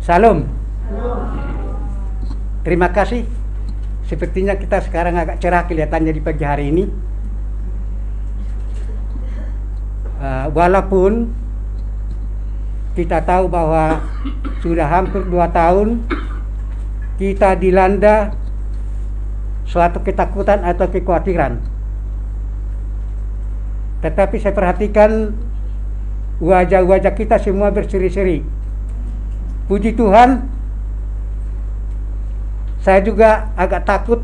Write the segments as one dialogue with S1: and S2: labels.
S1: Salam. Terima kasih. Sepertinya kita sekarang agak cerah kelihatannya di pagi hari ini. Walaupun kita tahu bahwa sudah hampir 2 tahun kita dilanda suatu ketakutan atau kekhawatiran. Tetapi saya perhatikan wajah-wajah kita semua berseri-seri. Puji Tuhan, saya juga agak takut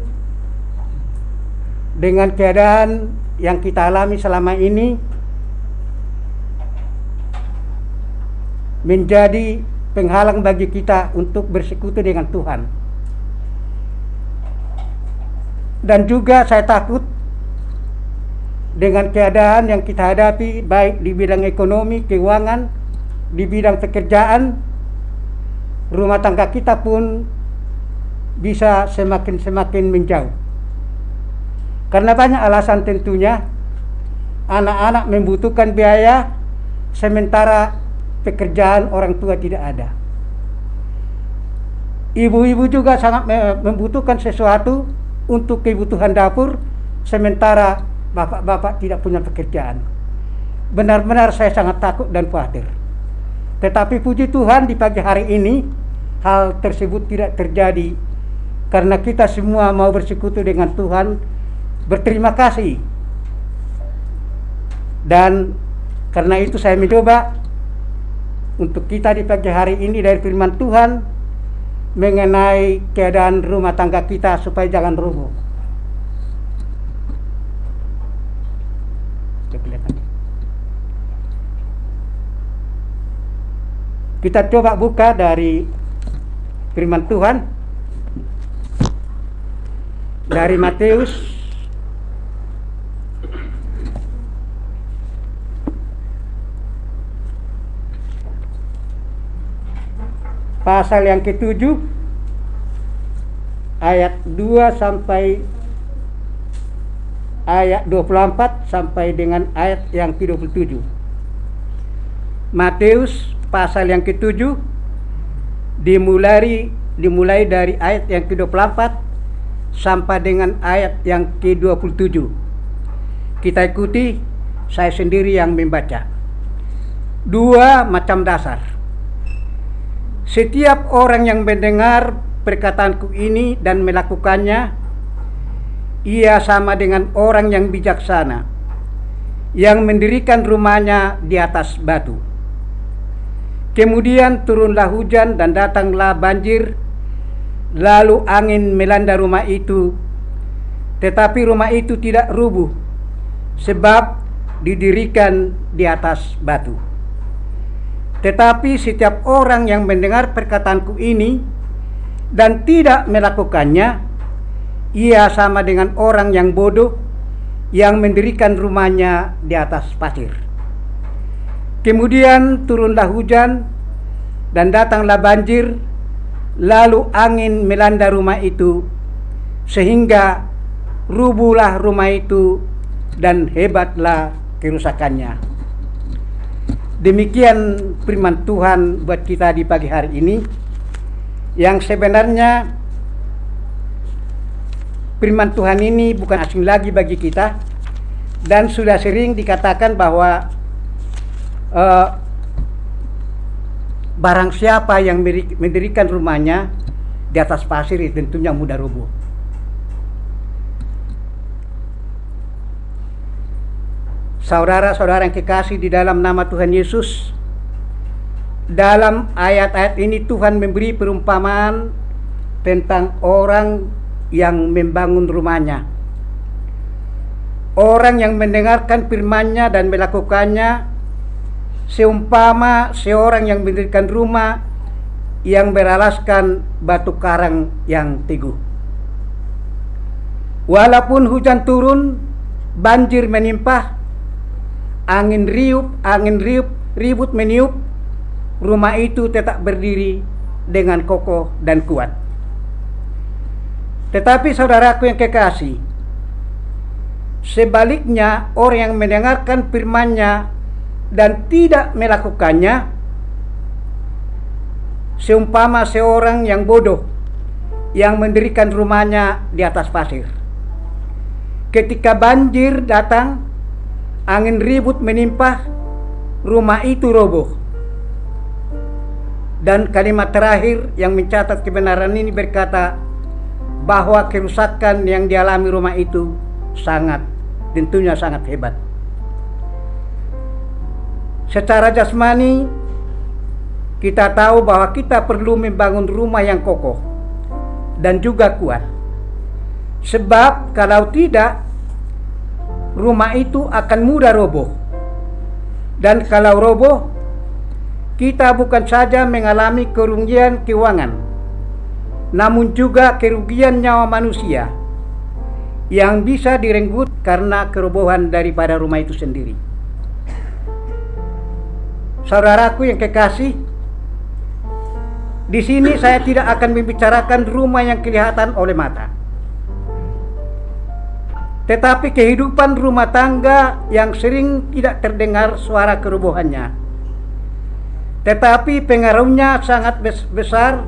S1: dengan keadaan yang kita alami selama ini menjadi penghalang bagi kita untuk bersekutu dengan Tuhan. Dan juga saya takut dengan keadaan yang kita hadapi baik di bidang ekonomi, keuangan, di bidang pekerjaan, rumah tangga kita pun bisa semakin menjauh. Karena banyak alasan tentunya. Anak-anak membutuhkan biaya, sementara pekerjaan orang tua tidak ada. Ibu-ibu juga sangat membutuhkan sesuatu untuk kebutuhan dapur, sementara bapak-bapak tidak punya pekerjaan. Benar-benar saya sangat takut dan khawatir. Tetapi puji Tuhan di pagi hari ini hal tersebut tidak terjadi, karena kita semua mau bersekutu dengan Tuhan, berterima kasih. Dan karena itu saya mencoba untuk kita di pagi hari ini dari firman Tuhan mengenai keadaan rumah tangga kita supaya jangan rubuh. Kita coba buka dari firman Tuhan dari Matius pasal yang ke-7 ayat 2 sampai ayat 24 sampai dengan ayat yang ke-27. Matius pasal yang ke-7 dimulai dari ayat yang ke-24 sampai dengan ayat yang ke-27. Kita ikuti, saya sendiri yang membaca. 2 macam dasar. Setiap orang yang mendengar perkataanku ini dan melakukannya, ia sama dengan orang yang bijaksana yang mendirikan rumahnya di atas batu. Kemudian turunlah hujan dan datanglah banjir, lalu angin melanda rumah itu, tetapi rumah itu tidak rubuh, sebab didirikan di atas batu. Tetapi setiap orang yang mendengar perkataanku ini dan tidak melakukannya, ia sama dengan orang yang bodoh yang mendirikan rumahnya di atas pasir. Kemudian turunlah hujan dan datanglah banjir, lalu angin melanda rumah itu, sehingga rubuhlah rumah itu dan hebatlah kerusakannya. Demikian firman Tuhan buat kita di pagi hari ini, yang sebenarnya firman Tuhan ini bukan asing lagi bagi kita, dan sudah sering dikatakan bahwa barang siapa yang mendirikan rumahnya di atas pasir itu tentunya mudah rubuh. Saudara-saudara yang kekasih di dalam nama Tuhan Yesus, dalam ayat-ayat ini Tuhan memberi perumpamaan tentang orang yang membangun rumahnya. Orang yang mendengarkan firman-Nya dan melakukannya seumpama seorang yang mendirikan rumah yang beralaskan batu karang yang teguh. Walaupun hujan turun, banjir menimpa, angin riuh, ribut meniup, rumah itu tetap berdiri dengan kokoh dan kuat. Tetapi saudaraku yang kekasih, sebaliknya orang yang mendengarkan firman-Nya dan tidak melakukannya, seumpama seorang yang bodoh yang mendirikan rumahnya di atas pasir. Ketika banjir datang, angin ribut menimpa, rumah itu roboh. Dan kalimat terakhir yang mencatat kebenaran ini berkata bahwa kerusakan yang dialami rumah itu tentunya sangat hebat. Secara jasmani, kita tahu bahwa kita perlu membangun rumah yang kokoh dan juga kuat. Sebab kalau tidak, rumah itu akan mudah roboh. Dan kalau roboh, kita bukan saja mengalami kerugian keuangan, namun juga kerugian nyawa manusia yang bisa direnggut karena kerobohan daripada rumah itu sendiri. Saudaraku yang kekasih, di sini saya tidak akan membicarakan rumah yang kelihatan oleh mata, tetapi kehidupan rumah tangga yang sering tidak terdengar suara kerobohannya, tetapi pengaruhnya sangat besar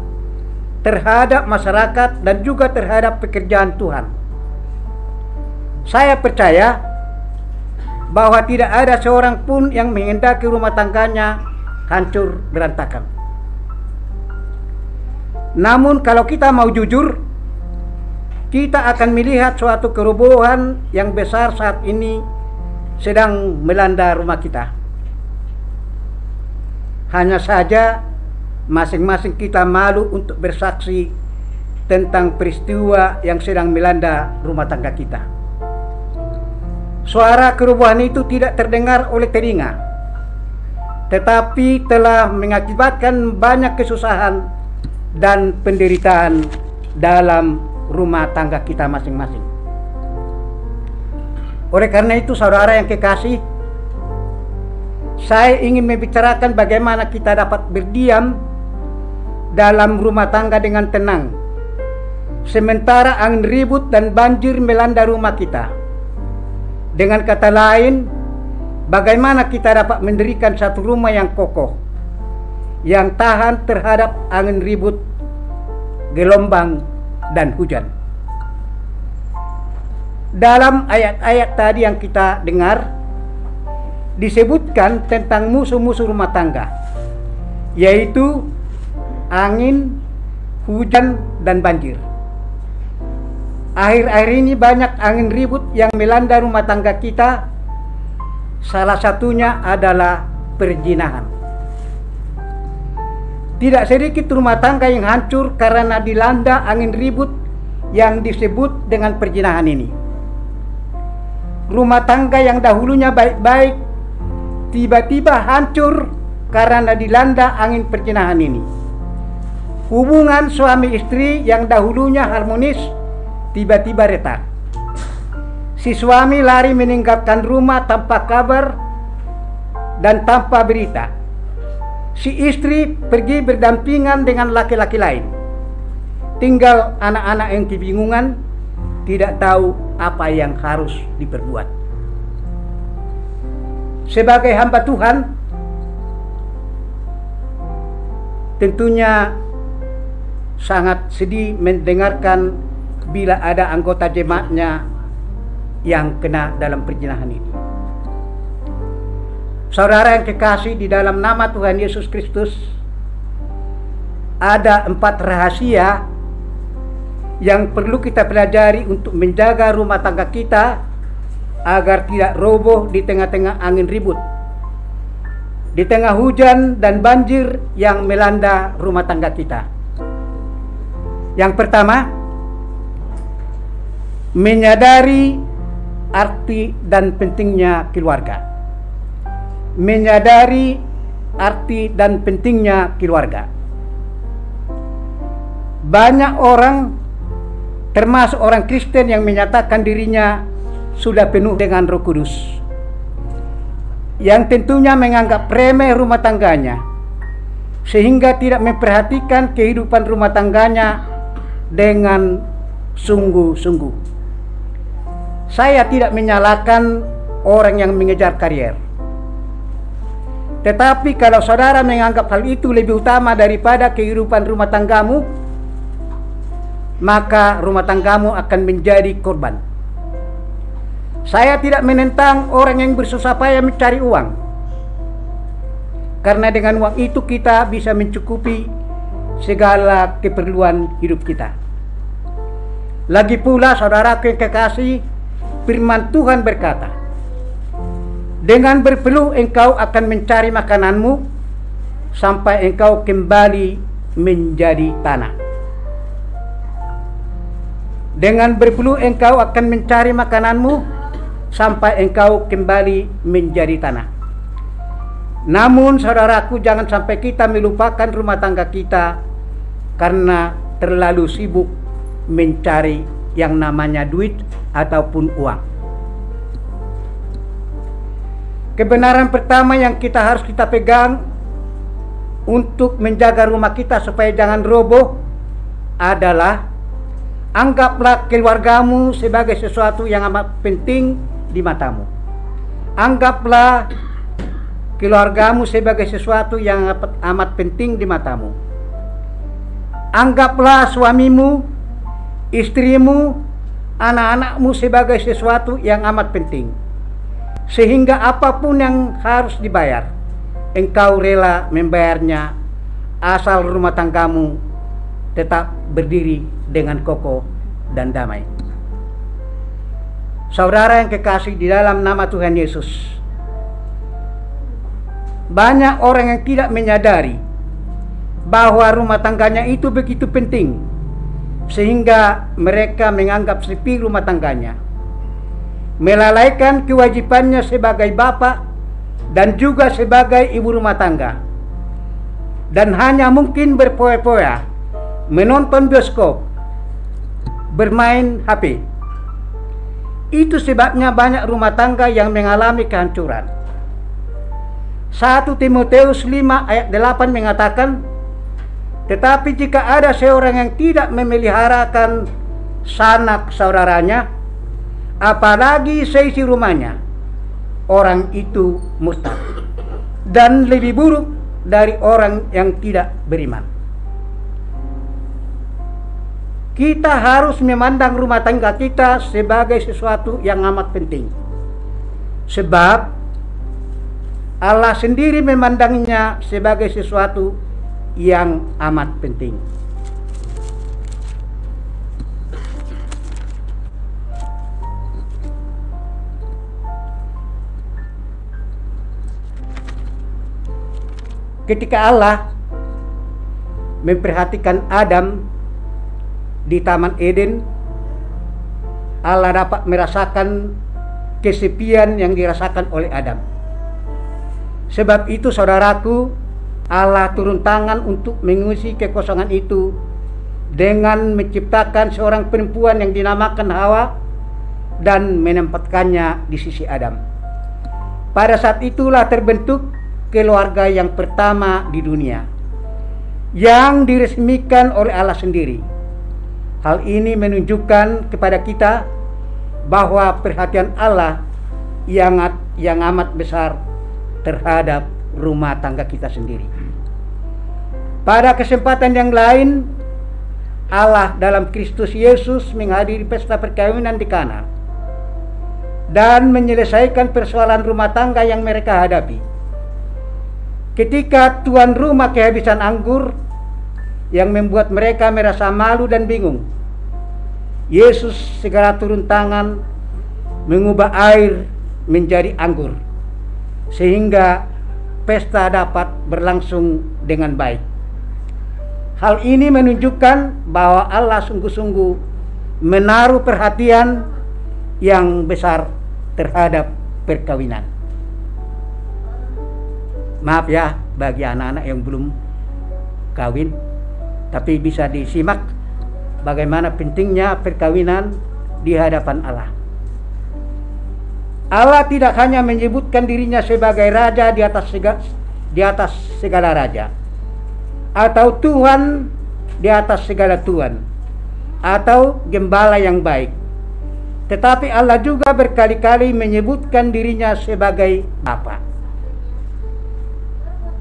S1: terhadap masyarakat dan juga terhadap pekerjaan Tuhan. Saya percaya bahwa tidak ada seorang pun yang menghendaki rumah tangganya hancur berantakan. Namun kalau kita mau jujur, kita akan melihat suatu kerobohan yang besar saat ini sedang melanda rumah kita. Hanya saja masing-masing kita malu untuk bersaksi tentang peristiwa yang sedang melanda rumah tangga kita. Suara kerobohan itu tidak terdengar oleh telinga, tetapi telah mengakibatkan banyak kesusahan dan penderitaan dalam rumah tangga kita masing-masing. Oleh karena itu, saudara yang kekasih, saya ingin membicarakan bagaimana kita dapat berdiam dalam rumah tangga dengan tenang, sementara angin ribut dan banjir melanda rumah kita. Dengan kata lain, bagaimana kita dapat mendirikan satu rumah yang kokoh, yang tahan terhadap angin ribut, gelombang, dan hujan. Dalam ayat-ayat tadi yang kita dengar, disebutkan tentang musuh-musuh rumah tangga, yaitu angin, hujan, dan banjir. Akhir-akhir ini banyak angin ribut yang melanda rumah tangga kita. Salah satunya adalah perzinahan. Tidak sedikit rumah tangga yang hancur karena dilanda angin ribut yang disebut dengan perzinahan ini. Rumah tangga yang dahulunya baik-baik tiba-tiba hancur karena dilanda angin perzinahan ini. Hubungan suami istri yang dahulunya harmonis tiba-tiba retak. Si suami lari meninggalkan rumah tanpa kabar dan tanpa berita. Si istri pergi berdampingan dengan laki-laki lain. Tinggal anak-anak yang kebingungan, tidak tahu apa yang harus diperbuat. Sebagai hamba Tuhan, tentunya sangat sedih mendengarkan bila ada anggota jemaatnya yang kena dalam perzinahan ini. Saudara yang kekasih, di dalam nama Tuhan Yesus Kristus ada 4 rahasia yang perlu kita pelajari untuk menjaga rumah tangga kita agar tidak roboh di tengah-tengah angin ribut, di tengah hujan dan banjir yang melanda rumah tangga kita. Yang pertama, menyadari arti dan pentingnya keluarga. Menyadari arti dan pentingnya keluarga. Banyak orang, termasuk orang Kristen, yang menyatakan dirinya sudah penuh dengan Roh Kudus, yang tentunya menganggap remeh rumah tangganya, sehingga tidak memperhatikan kehidupan rumah tangganya dengan sungguh-sungguh. Saya tidak menyalahkan orang yang mengejar karier, Tetapi kalau saudara menganggap hal itu lebih utama daripada kehidupan rumah tanggamu, maka rumah tanggamu akan menjadi korban. Saya tidak menentang orang yang bersusah payah mencari uang, karena dengan uang itu kita bisa mencukupi segala keperluan hidup kita. Lagi pula saudaraku yang kekasih, firman Tuhan berkata, dengan berpeluh engkau akan mencari makananmu sampai engkau kembali menjadi tanah. Dengan berpeluh engkau akan mencari makananmu sampai engkau kembali menjadi tanah. Namun saudaraku, jangan sampai kita melupakan rumah tangga kita karena terlalu sibuk mencari yang namanya duit ataupun uang. Kebenaran pertama yang harus kita pegang untuk menjaga rumah kita supaya jangan roboh adalah anggaplah keluargamu sebagai sesuatu yang amat penting di matamu. Anggaplah keluargamu sebagai sesuatu yang amat penting di matamu. Anggaplah suamimu, istrimu, anak-anakmu sebagai sesuatu yang amat penting. Sehingga apapun yang harus dibayar, engkau rela membayarnya asal rumah tanggamu tetap berdiri dengan kokoh dan damai. Saudara yang kekasih di dalam nama Tuhan Yesus, banyak orang yang tidak menyadari bahwa rumah tangganya itu begitu penting, sehingga mereka menganggap sepi rumah tangganya, melalaikan kewajibannya sebagai bapak dan juga sebagai ibu rumah tangga, dan hanya mungkin berpoya-poya, menonton bioskop, bermain HP. Itu sebabnya banyak rumah tangga yang mengalami kehancuran. 1 Timotius 5 ayat 8 mengatakan, tetapi jika ada seorang yang tidak memeliharakan sanak saudaranya, apalagi seisi rumahnya, orang itu murtad dan lebih buruk dari orang yang tidak beriman. Kita harus memandang rumah tangga kita sebagai sesuatu yang amat penting, sebab Allah sendiri memandangnya sebagai sesuatu yang amat penting. Ketika Allah memperhatikan Adam di Taman Eden, Allah dapat merasakan kesepian yang dirasakan oleh Adam. Sebab itu saudaraku, Allah turun tangan untuk mengisi kekosongan itu dengan menciptakan seorang perempuan yang dinamakan Hawa dan menempatkannya di sisi Adam. Pada saat itulah terbentuk keluarga yang pertama di dunia, yang diresmikan oleh Allah sendiri. Hal ini menunjukkan kepada kita bahwa perhatian Allah yang amat besar terhadap rumah tangga kita sendiri. Pada kesempatan yang lain, Allah dalam Kristus Yesus menghadiri pesta perkawinan di Kana dan menyelesaikan persoalan rumah tangga yang mereka hadapi. Ketika tuan rumah kehabisan anggur yang membuat mereka merasa malu dan bingung, Yesus segera turun tangan mengubah air menjadi anggur, sehingga pesta dapat berlangsung dengan baik. Hal ini menunjukkan bahwa Allah sungguh-sungguh menaruh perhatian yang besar terhadap perkawinan. Maaf ya bagi anak-anak yang belum kawin, tapi bisa disimak bagaimana pentingnya perkawinan di hadapan Allah. Allah tidak hanya menyebutkan dirinya sebagai raja di atas segala raja, atau Tuhan di atas segala Tuhan, atau gembala yang baik, tetapi Allah juga berkali-kali menyebutkan dirinya sebagai Bapa.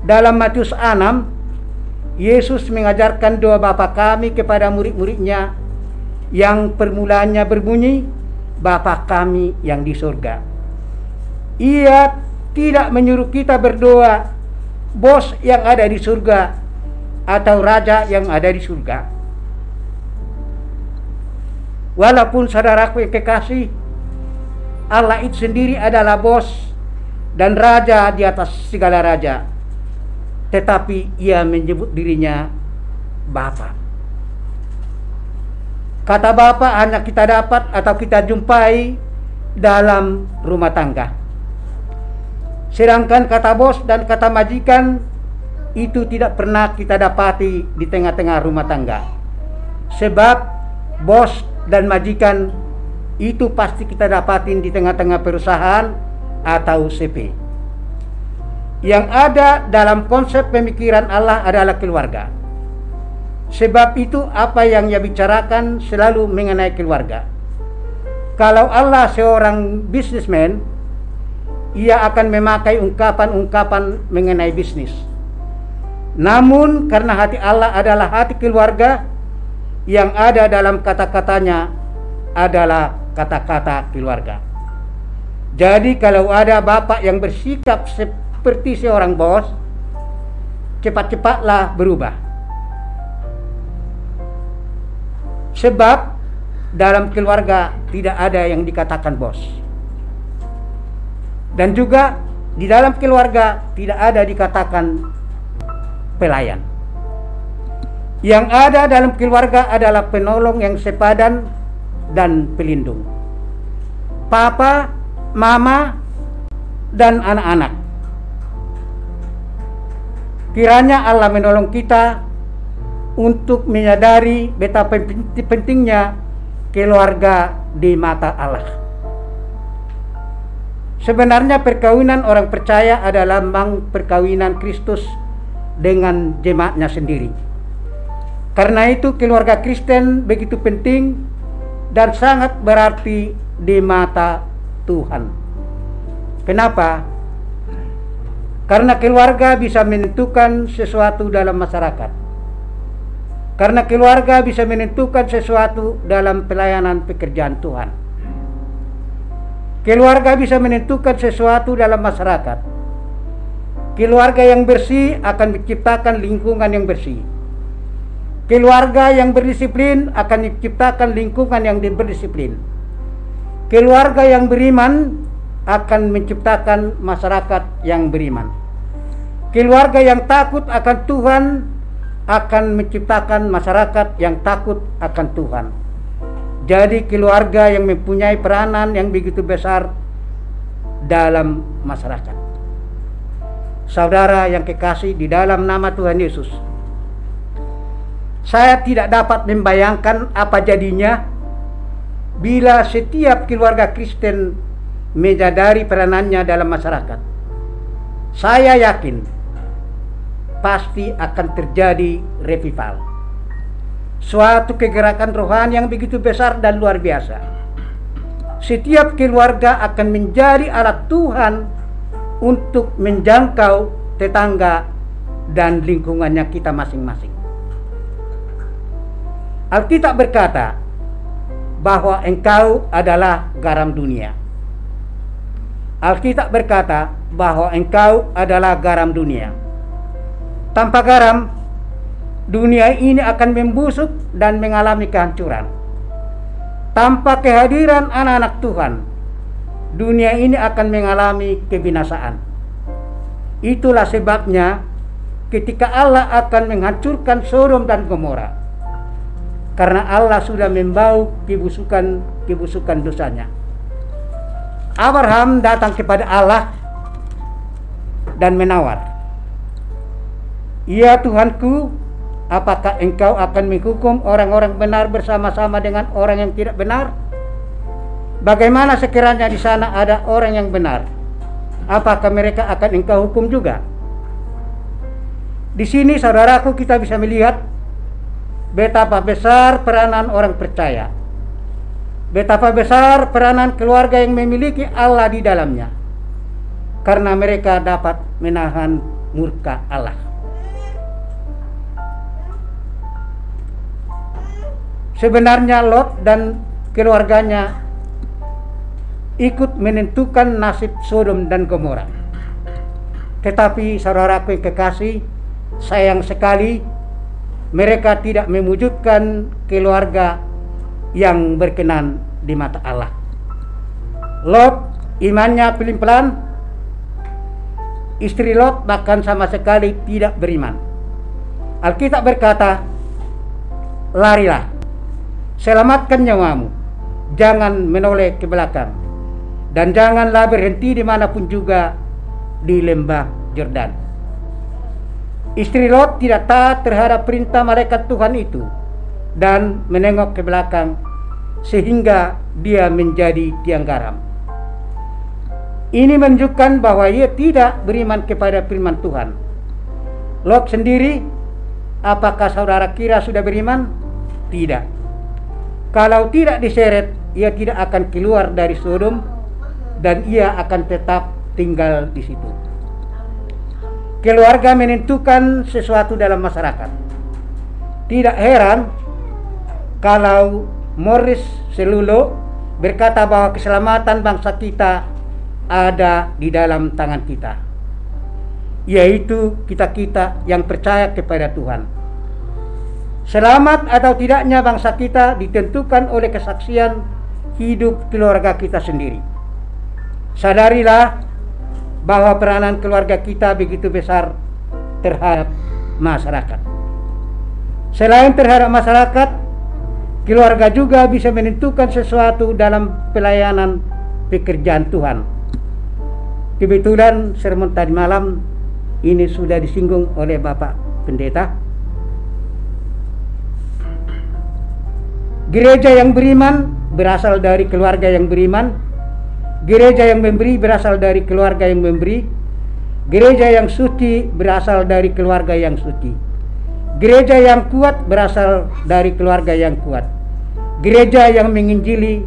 S1: Dalam Matius 6, Yesus mengajarkan doa Bapa kami kepada murid-muridnya yang permulaannya berbunyi, Bapa kami yang di surga. Ia tidak menyuruh kita berdoa, bos yang ada di surga atau raja yang ada di surga. Walaupun saudaraku yang kekasih, Allah itu sendiri adalah bos dan raja di atas segala raja, tetapi ia menyebut dirinya Bapa. Kata Bapa hanya kita dapat atau kita jumpai dalam rumah tangga. Sedangkan kata bos dan kata majikan itu tidak pernah kita dapati di tengah-tengah rumah tangga. Sebab bos dan majikan itu pasti kita dapatin di tengah-tengah perusahaan atau CP. Yang ada dalam konsep pemikiran Allah adalah keluarga. Sebab itu apa yang ia bicarakan selalu mengenai keluarga. Kalau Allah seorang businessman, ia akan memakai ungkapan-ungkapan mengenai bisnis. Namun karena hati Allah adalah hati keluarga, yang ada dalam kata-katanya adalah kata-kata keluarga. Jadi kalau ada bapak yang bersikap seperti seorang bos, cepat-cepatlah berubah. Sebab dalam keluarga tidak ada yang dikatakan bos. Dan juga di dalam keluarga tidak ada dikatakan pelayan. Yang ada dalam keluarga adalah penolong yang sepadan dan pelindung. Papa, mama, dan anak-anak. Kiranya Allah menolong kita untuk menyadari betapa pentingnya keluarga di mata Allah. Sebenarnya perkawinan orang percaya adalah lambang perkawinan Kristus dengan jemaatnya sendiri. Karena itu keluarga Kristen begitu penting dan sangat berarti di mata Tuhan. Kenapa? Karena keluarga bisa menentukan sesuatu dalam masyarakat. Karena keluarga bisa menentukan sesuatu dalam pelayanan pekerjaan Tuhan. Keluarga bisa menentukan sesuatu dalam masyarakat. Keluarga yang bersih akan menciptakan lingkungan yang bersih. Keluarga yang berdisiplin akan menciptakan lingkungan yang berdisiplin. Keluarga yang beriman akan menciptakan masyarakat yang beriman. Keluarga yang takut akan Tuhan akan menciptakan masyarakat yang takut akan Tuhan. Jadi keluarga yang mempunyai peranan yang begitu besar dalam masyarakat. Saudara yang kekasih di dalam nama Tuhan Yesus, saya tidak dapat membayangkan apa jadinya bila setiap keluarga Kristen menyadari peranannya dalam masyarakat. Saya yakin pasti akan terjadi revival, suatu kegerakan rohani yang begitu besar dan luar biasa. Setiap keluarga akan menjadi alat Tuhan untuk menjangkau tetangga dan lingkungannya kita masing-masing. Alkitab berkata bahwa engkau adalah garam dunia. Alkitab berkata bahwa engkau adalah garam dunia. Tanpa garam, dunia ini akan membusuk dan mengalami kehancuran. Tanpa kehadiran anak-anak Tuhan, dunia ini akan mengalami kebinasaan. Itulah sebabnya ketika Allah akan menghancurkan Sodom dan Gomora, karena Allah sudah membau kebusukan dosanya. Abraham datang kepada Allah dan menawar, "Ya Tuhanku, apakah engkau akan menghukum orang-orang benar bersama-sama dengan orang yang tidak benar? Bagaimana sekiranya di sana ada orang yang benar? Apakah mereka akan engkau hukum juga?" Di sini saudaraku kita bisa melihat betapa besar peranan orang percaya. Betapa besar peranan keluarga yang memiliki Allah di dalamnya. Karena mereka dapat menahan murka Allah. Sebenarnya Lot dan keluarganya ikut menentukan nasib Sodom dan Gomora. Tetapi saudaraku yang kekasih, sayang sekali mereka tidak mewujudkan keluarga yang berkenan di mata Allah. Lot imannya pelin-pelan, istri Lot bahkan sama sekali tidak beriman. Alkitab berkata, larilah, selamatkan nyawamu, jangan menoleh ke belakang, dan janganlah berhenti dimanapun juga di lembah Yordan. Istri Lot tidak taat terhadap perintah malaikat Tuhan itu dan menengok ke belakang sehingga dia menjadi tiang garam. Ini menunjukkan bahwa ia tidak beriman kepada firman Tuhan. Lot sendiri, apakah saudara kira sudah beriman? Tidak. Kalau tidak diseret, ia tidak akan keluar dari Sodom dan ia akan tetap tinggal di situ. Keluarga menentukan sesuatu dalam masyarakat. Tidak heran kalau Morris Cerullo berkata bahwa keselamatan bangsa kita ada di dalam tangan kita, yaitu kita yang percaya kepada Tuhan. Selamat atau tidaknya bangsa kita ditentukan oleh kesaksian hidup keluarga kita sendiri. Sadarilah bahwa peranan keluarga kita begitu besar terhadap masyarakat. Selain terhadap masyarakat, keluarga juga bisa menentukan sesuatu dalam pelayanan pekerjaan Tuhan. Kebetulan sermon tadi malam ini sudah disinggung oleh Bapak Pendeta. Gereja yang beriman berasal dari keluarga yang beriman. Gereja yang memberi berasal dari keluarga yang memberi. Gereja yang suci berasal dari keluarga yang suci. Gereja yang kuat berasal dari keluarga yang kuat. Gereja yang menginjili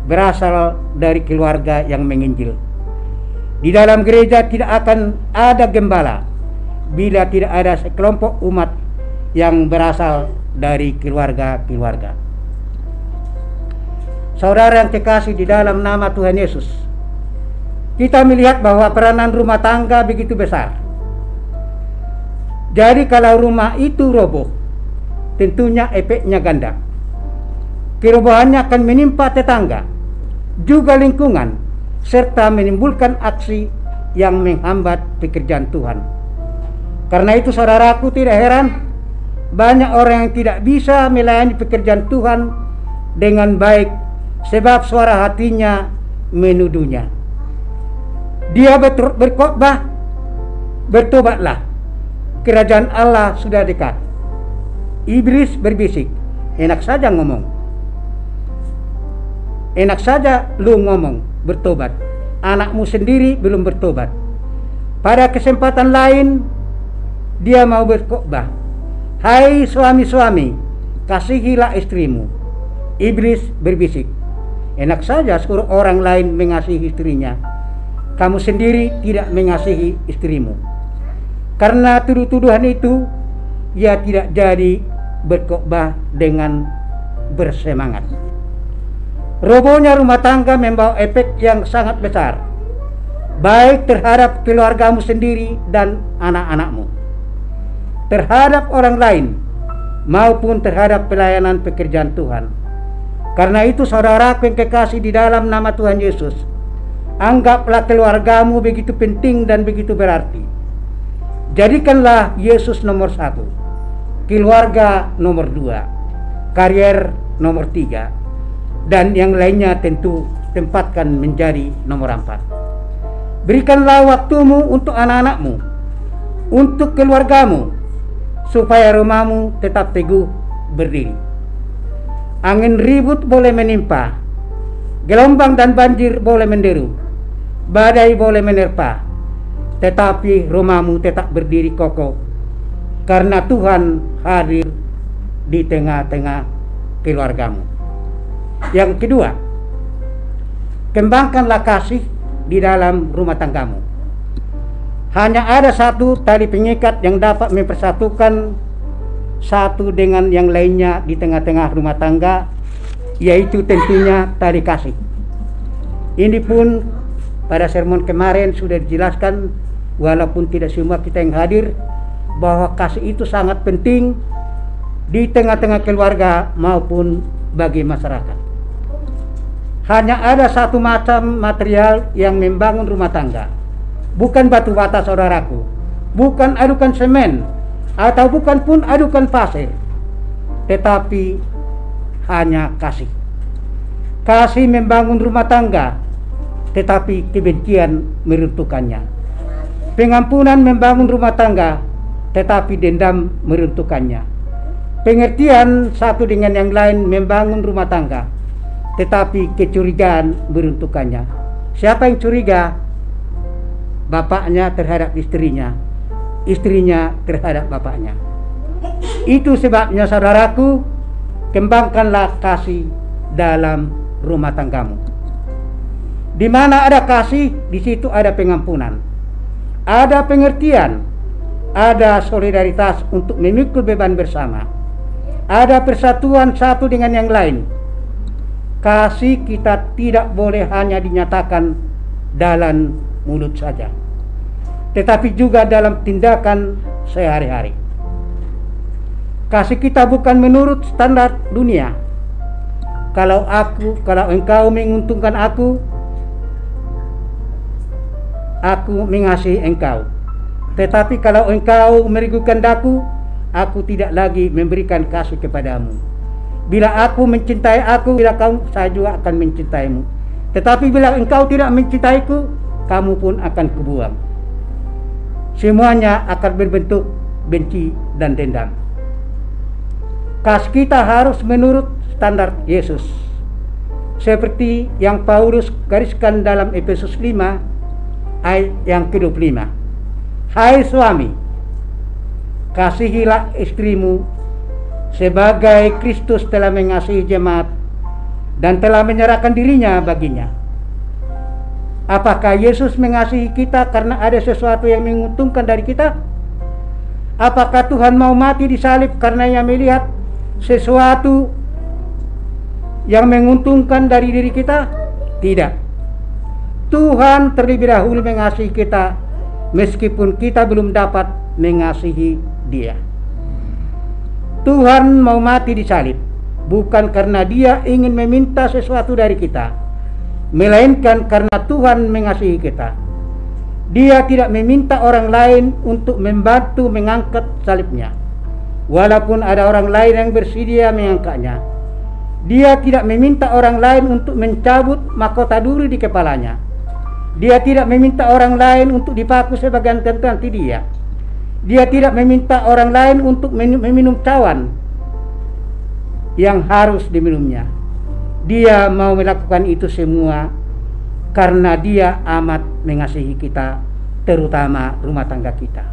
S1: berasal dari keluarga yang menginjil. Di dalam gereja tidak akan ada gembala bila tidak ada sekelompok umat yang berasal dari keluarga-keluarga. Saudara yang kekasih di dalam nama Tuhan Yesus, kita melihat bahwa peranan rumah tangga begitu besar. Jadi kalau rumah itu roboh, tentunya efeknya ganda. Kerobohannya akan menimpa tetangga, juga lingkungan, serta menimbulkan aksi yang menghambat pekerjaan Tuhan. Karena itu saudaraku, tidak heran banyak orang yang tidak bisa melayani pekerjaan Tuhan dengan baik sebab suara hatinya menuduhnya. Dia berkhotbah, bertobatlah, kerajaan Allah sudah dekat. Iblis berbisik, enak saja ngomong, enak saja lu ngomong bertobat, anakmu sendiri belum bertobat. Pada kesempatan lain dia mau berkhotbah, hai suami-suami, kasihilah istrimu. Iblis berbisik, enak saja suruh orang lain mengasihi istrinya, kamu sendiri tidak mengasihi istrimu. Karena tuduh-tuduhan itu, ia tidak jadi berkhotbah dengan bersemangat. Robohnya rumah tangga membawa efek yang sangat besar, baik terhadap keluargamu sendiri dan anak-anakmu, terhadap orang lain, maupun terhadap pelayanan pekerjaan Tuhan. Karena itu saudaraku yang kekasih di dalam nama Tuhan Yesus, anggaplah keluargamu begitu penting dan begitu berarti. Jadikanlah Yesus nomor 1, keluarga nomor 2, karier nomor 3, dan yang lainnya tentu tempatkan menjadi nomor 4. Berikanlah waktumu untuk anak-anakmu, untuk keluargamu, supaya rumahmu tetap teguh berdiri. Angin ribut boleh menimpa, gelombang dan banjir boleh menderu, badai boleh menerpa, tetapi rumahmu tetap berdiri kokoh, karena Tuhan hadir di tengah-tengah keluargamu. Yang kedua, kembangkanlah kasih di dalam rumah tanggamu. Hanya ada satu tali pengikat yang dapat mempersatukan satu dengan yang lainnya di tengah-tengah rumah tangga, yaitu tentunya tali kasih. Ini pun pada sermon kemarin sudah dijelaskan, walaupun tidak semua kita yang hadir, bahwa kasih itu sangat penting di tengah-tengah keluarga maupun bagi masyarakat. Hanya ada satu macam material yang membangun rumah tangga, bukan batu bata saudaraku, bukan adukan semen, atau bukan pun adukan pasir, tetapi hanya kasih. Kasih membangun rumah tangga, tetapi kebencian meruntuhkannya. Pengampunan membangun rumah tangga, tetapi dendam meruntuhkannya. Pengertian satu dengan yang lain membangun rumah tangga, tetapi kecurigaan meruntuhkannya. Siapa yang curiga? Bapaknya terhadap istrinya, istrinya terhadap bapaknya. Itu sebabnya saudaraku, kembangkanlah kasih dalam rumah tanggamu. Di mana ada kasih, di situ ada pengampunan, ada pengertian, ada solidaritas untuk memikul beban bersama, ada persatuan satu dengan yang lain. Kasih kita tidak boleh hanya dinyatakan dalam mulut saja, tetapi juga dalam tindakan sehari-hari. Kasih kita bukan menurut standar dunia. Kalau engkau menguntungkan aku mengasihi engkau. Tetapi kalau engkau merugikan aku tidak lagi memberikan kasih kepadamu. Bila aku mencintai saya juga akan mencintaimu. Tetapi bila engkau tidak mencintaiku, kamu pun akan kubuang. Semuanya akan berbentuk benci dan dendam. Kasih kita harus menurut standar Yesus, seperti yang Paulus gariskan dalam Efesus 5 ayat yang ke-25. Hai suami, kasihilah istrimu sebagai Kristus telah mengasihi jemaat dan telah menyerahkan dirinya baginya. Apakah Yesus mengasihi kita karena ada sesuatu yang menguntungkan dari kita? Apakah Tuhan mau mati di salib karena Ia melihat sesuatu yang menguntungkan dari diri kita? Tidak. Tuhan terlebih dahulu mengasihi kita meskipun kita belum dapat mengasihi Dia. Tuhan mau mati di salib bukan karena Dia ingin meminta sesuatu dari kita, melainkan karena Tuhan mengasihi kita. Dia tidak meminta orang lain untuk membantu mengangkat salibnya, walaupun ada orang lain yang bersedia mengangkatnya. Dia tidak meminta orang lain untuk mencabut mahkota duri di kepalanya. Dia tidak meminta orang lain untuk dipaku sebagai ganti dia. Dia tidak meminta orang lain untuk meminum cawan yang harus diminumnya. Dia mau melakukan itu semua karena Dia amat mengasihi kita, terutama rumah tangga kita.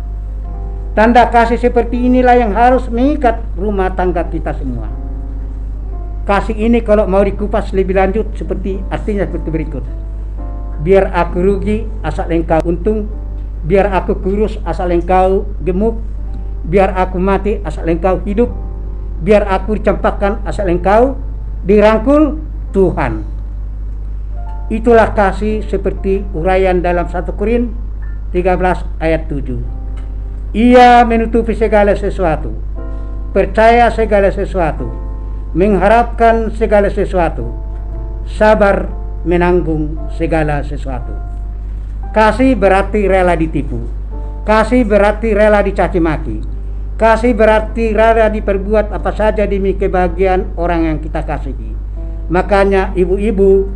S1: Tanda kasih seperti inilah yang harus mengikat rumah tangga kita semua. Kasih ini kalau mau dikupas lebih lanjut artinya seperti berikut. Biar aku rugi asal engkau untung, biar aku kurus asal engkau gemuk, biar aku mati asal engkau hidup, biar aku dicampakkan asal engkau dirangkul Tuhan. Itulah kasih seperti uraian dalam 1 Korintus 13 ayat 7. Ia menutupi segala sesuatu, percaya segala sesuatu, mengharapkan segala sesuatu, sabar menanggung segala sesuatu. Kasih berarti rela ditipu. Kasih berarti rela dicaci maki. Kasih berarti rela diperbuat apa saja demi kebahagiaan orang yang kita kasihi. Makanya ibu-ibu,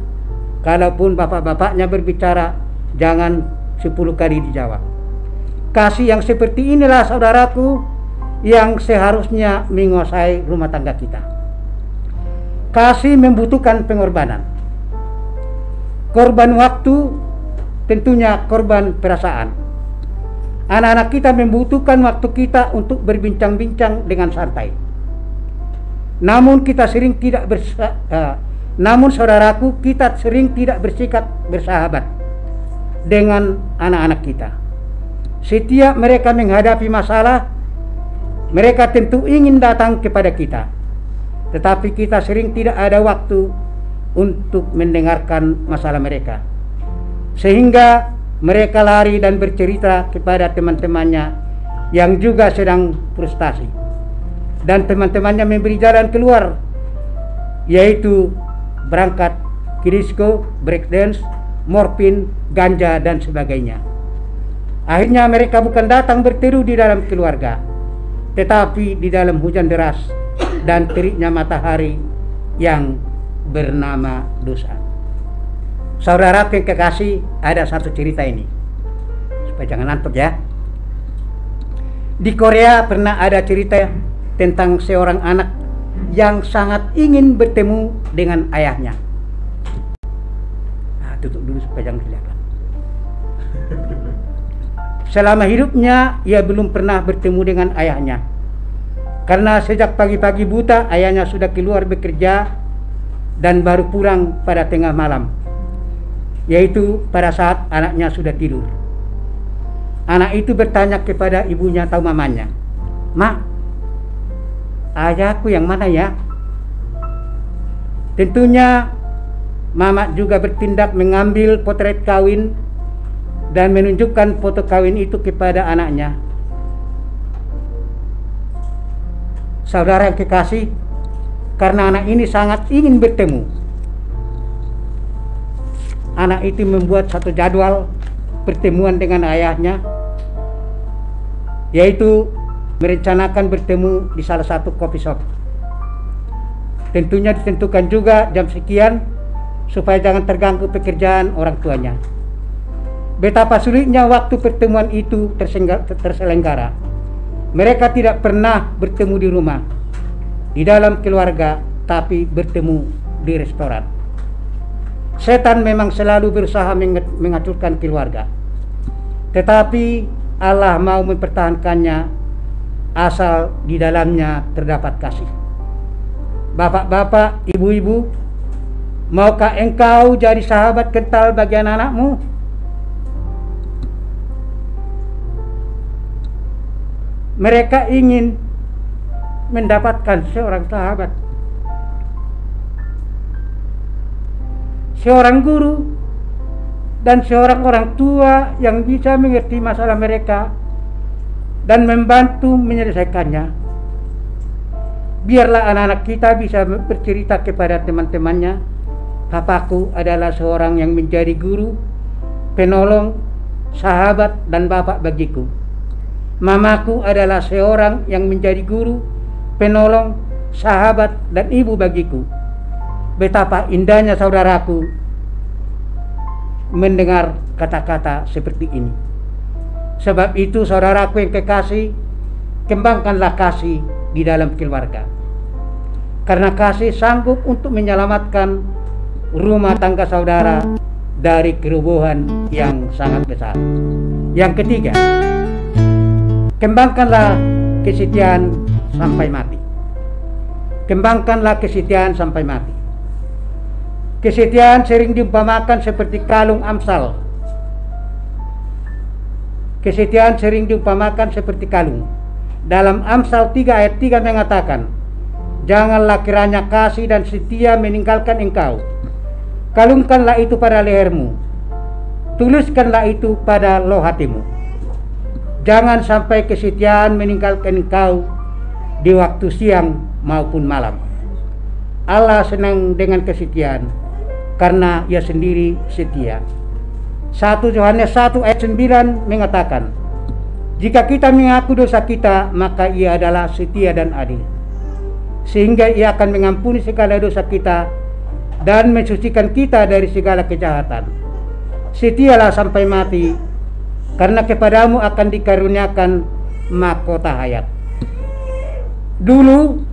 S1: kalaupun bapak-bapaknya berbicara, jangan 10 kali dijawab. Kasih yang seperti inilah saudaraku yang seharusnya menguasai rumah tangga kita. Kasih membutuhkan pengorbanan. Korban waktu, tentunya korban perasaan. Anak-anak kita membutuhkan waktu kita untuk berbincang-bincang dengan santai. Namun saudaraku, kita sering tidak bersikap bersahabat dengan anak-anak kita. Setiap mereka menghadapi masalah, mereka tentu ingin datang kepada kita, tetapi kita sering tidak ada waktu untuk mendengarkan masalah mereka, sehingga mereka lari dan bercerita kepada teman-temannya yang juga sedang frustasi, dan teman-temannya memberi jalan keluar, yaitu berangkat ke disco, breakdance, morfin, ganja, dan sebagainya. Akhirnya mereka bukan datang berteduh di dalam keluarga, tetapi di dalam hujan deras dan teriknya matahari yang bernama dosa. Saudara yang kekasih, ada satu cerita ini, supaya jangan ngantuk ya. Di Korea pernah ada cerita tentang seorang anak yang sangat ingin bertemu dengan ayahnya. Nah, tutup dulu supaya jangan kelihatan. Selama hidupnya ia belum pernah bertemu dengan ayahnya, karena sejak pagi-pagi buta ayahnya sudah keluar bekerja dan baru pulang pada tengah malam, yaitu pada saat anaknya sudah tidur. Anak itu bertanya kepada ibunya atau mamanya, "Mak, ayahku yang mana ya?" Tentunya mama juga bertindak mengambil potret kawin dan menunjukkan foto kawin itu kepada anaknya. Saudara yang kekasih, karena anak ini sangat ingin bertemu, anak itu membuat satu jadwal pertemuan dengan ayahnya, yaitu merencanakan bertemu di salah satu coffee shop. Tentunya ditentukan juga jam sekian supaya jangan terganggu pekerjaan orang tuanya. Betapa sulitnya waktu pertemuan itu terselenggara. Mereka tidak pernah bertemu di rumah, di dalam keluarga, tapi bertemu di restoran. Setan memang selalu berusaha menghancurkan keluarga, tetapi Allah mau mempertahankannya asal di dalamnya terdapat kasih. Bapak-bapak, ibu-ibu, maukah engkau jadi sahabat kental bagi anak-anakmu? Mereka ingin mendapatkan seorang sahabat, seorang guru, dan seorang orang tua yang bisa mengerti masalah mereka dan membantu menyelesaikannya. Biarlah anak-anak kita bisa bercerita kepada teman-temannya, "Papaku adalah seorang yang menjadi guru, penolong, sahabat, dan bapak bagiku. Mamaku adalah seorang yang menjadi guru, penolong, sahabat, dan ibu bagiku." Betapa indahnya saudaraku mendengar kata-kata seperti ini. Sebab itu saudaraku yang kekasih, kembangkanlah kasih di dalam keluarga, karena kasih sanggup untuk menyelamatkan rumah tangga saudara dari kerubuhan yang sangat besar. Yang ketiga, kembangkanlah kesetiaan sampai mati. Kembangkanlah kesetiaan sampai mati. Kesetiaan sering diumpamakan seperti kalung Amsal. Kesetiaan sering diumpamakan seperti kalung. Dalam Amsal 3 ayat 3 mengatakan, "Janganlah kiranya kasih dan setia meninggalkan engkau. Kalungkanlah itu pada lehermu. Tuliskanlah itu pada loh hatimu. Jangan sampai kesetiaan meninggalkan engkau di waktu siang maupun malam." Allah senang dengan kesetiaan karena ia sendiri setia. 1 Yohanes 1 ayat 9 mengatakan, "Jika kita mengaku dosa kita, maka ia adalah setia dan adil, sehingga ia akan mengampuni segala dosa kita dan mensucikan kita dari segala kejahatan. Setialah sampai mati, karena kepadamu akan dikaruniakan mahkota hayat." Dulu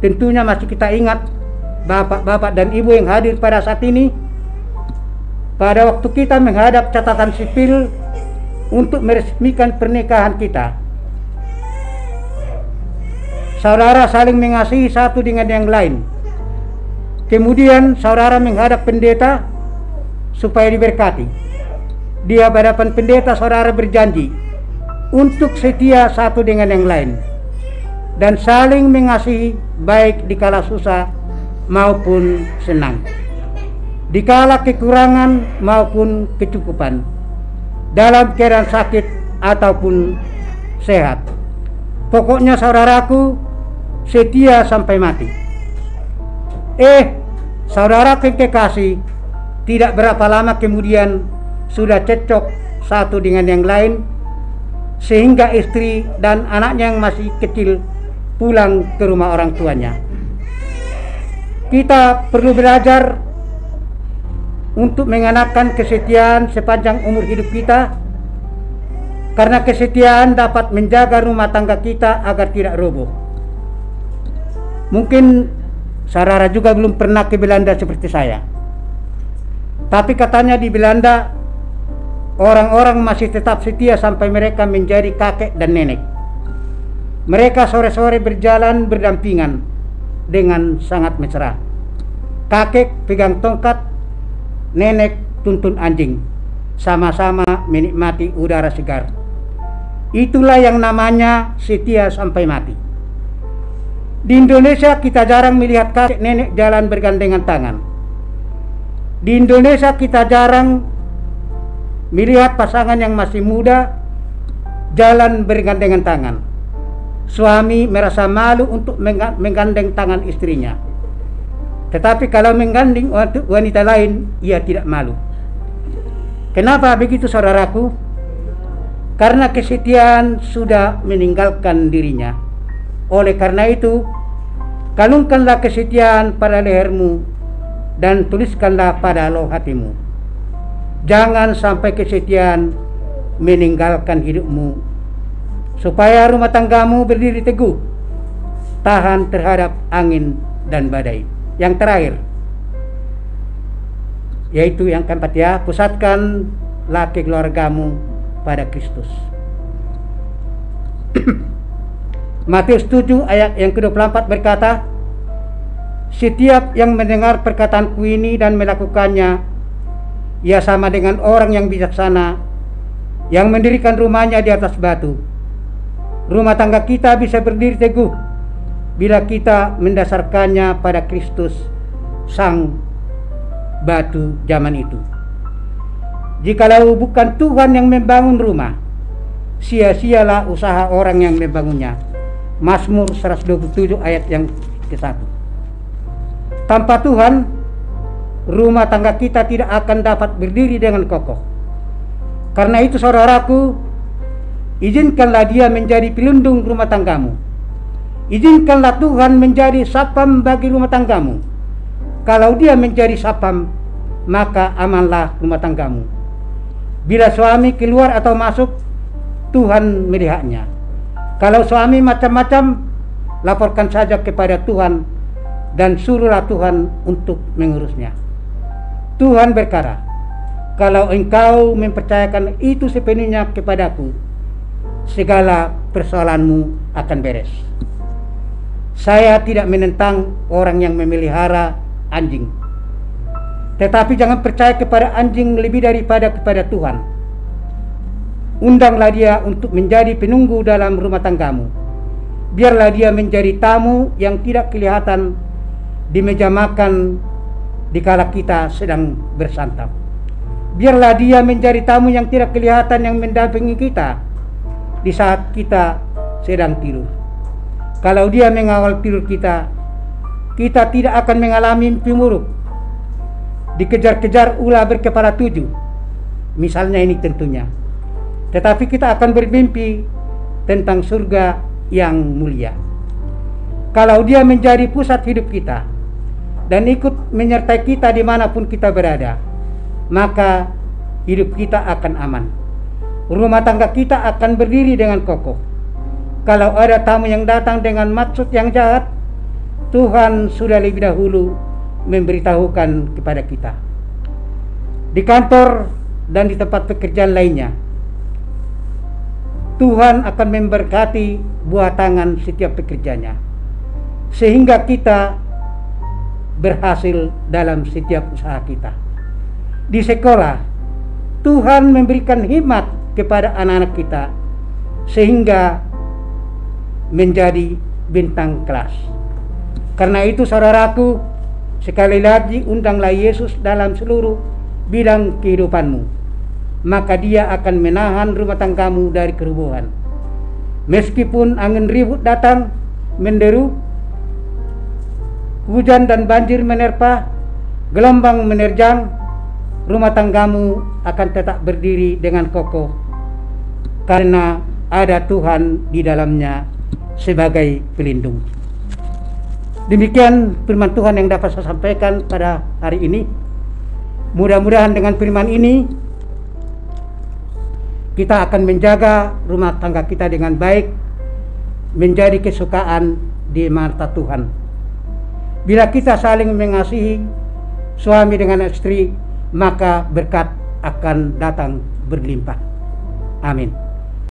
S1: tentunya masih kita ingat, bapak-bapak dan ibu yang hadir pada saat ini, pada waktu kita menghadap catatan sipil untuk meresmikan pernikahan kita, saudara saling mengasihi satu dengan yang lain. Kemudian saudara menghadap pendeta supaya diberkati. Di hadapan pendeta saudara berjanji untuk setia satu dengan yang lain dan saling mengasihi baik di kala susah maupun senang, di kala kekurangan maupun kecukupan, dalam keadaan sakit ataupun sehat. Pokoknya saudaraku, setia sampai mati. Saudara kekasih, tidak berapa lama kemudian sudah cocok satu dengan yang lain, sehingga istri dan anaknya yang masih kecil pulang ke rumah orang tuanya. Kita perlu belajar untuk mengenakan kesetiaan sepanjang umur hidup kita, karena kesetiaan dapat menjaga rumah tangga kita agar tidak roboh. Mungkin saudara juga belum pernah ke Belanda seperti saya, tapi katanya di Belanda orang-orang masih tetap setia sampai mereka menjadi kakek dan nenek. Mereka sore-sore berjalan berdampingan dengan sangat mesra. Kakek pegang tongkat, nenek tuntun anjing, sama-sama menikmati udara segar. Itulah yang namanya setia sampai mati. Di Indonesia kita jarang melihat kakek nenek jalan bergandengan tangan. Di Indonesia kita jarang melihat pasangan yang masih muda jalan bergandengan tangan. Suami merasa malu untuk menggandeng tangan istrinya, tetapi kalau menggandeng wanita lain, ia tidak malu. Kenapa begitu saudaraku? Karena kesetiaan sudah meninggalkan dirinya. Oleh karena itu, kalungkanlah kesetiaan pada lehermu dan tuliskanlah pada lauh hatimu. Jangan sampai kesetiaan meninggalkan hidupmu, supaya rumah tanggamu berdiri teguh, tahan terhadap angin dan badai. Yang terakhir, yaitu yang keempat ya, pusatkanlah keluargamu pada Kristus. Matius 7 ayat yang ke-24 berkata, setiap yang mendengar perkataanku ini dan melakukannya, ia sama dengan orang yang bijaksana yang mendirikan rumahnya di atas batu. Rumah tangga kita bisa berdiri teguh bila kita mendasarkannya pada Kristus, sang batu zaman itu. Jikalau bukan Tuhan yang membangun rumah, sia-sialah usaha orang yang membangunnya. Mazmur 127 ayat yang ke-1. Tanpa Tuhan, rumah tangga kita tidak akan dapat berdiri dengan kokoh. Karena itu saudaraku, izinkanlah Dia menjadi pelindung rumah tanggamu. Izinkanlah Tuhan menjadi sapam bagi rumah tanggamu. Kalau Dia menjadi sapam, maka amanlah rumah tanggamu. Bila suami keluar atau masuk, Tuhan melihatnya. Kalau suami macam-macam, laporkan saja kepada Tuhan dan suruhlah Tuhan untuk mengurusnya. Tuhan berkata, kalau engkau mempercayakan itu sepenuhnya kepadaku, segala persoalanmu akan beres. Saya tidak menentang orang yang memelihara anjing, tetapi jangan percaya kepada anjing lebih daripada kepada Tuhan. Undanglah dia untuk menjadi penunggu dalam rumah tanggamu. Biarlah dia menjadi tamu yang tidak kelihatan di meja makan dikala kita sedang bersantap. Biarlah dia menjadi tamu yang tidak kelihatan yang mendampingi kita di saat kita sedang tidur. Kalau dia mengawal tidur kita, kita tidak akan mengalami mimpi buruk, dikejar-kejar ular berkepala 7, misalnya ini tentunya. Tetapi kita akan bermimpi tentang surga yang mulia. Kalau dia menjadi pusat hidup kita dan ikut menyertai kita dimanapun kita berada, maka hidup kita akan aman. Rumah tangga kita akan berdiri dengan kokoh. Kalau ada tamu yang datang dengan maksud yang jahat, Tuhan sudah lebih dahulu memberitahukan kepada kita. Di kantor dan di tempat pekerjaan lainnya, Tuhan akan memberkati buah tangan setiap pekerjanya, sehingga kita berhasil dalam setiap usaha kita. Di sekolah, Tuhan memberikan hikmat kepada anak-anak kita, sehingga menjadi bintang kelas. Karena itu saudaraku, sekali lagi undanglah Yesus dalam seluruh bidang kehidupanmu, maka Dia akan menahan rumah tanggamu dari kerubuhan. Meskipun angin ribut datang menderu, hujan dan banjir menerpa, gelombang menerjang, rumah tanggamu akan tetap berdiri dengan kokoh karena ada Tuhan di dalamnya sebagai pelindung. Demikian firman Tuhan yang dapat saya sampaikan pada hari ini. Mudah-mudahan dengan firman ini kita akan menjaga rumah tangga kita dengan baik, menjadi kesukaan di mata Tuhan. Bila kita saling mengasihi suami dengan istri, maka berkat akan datang berlimpah. Amin.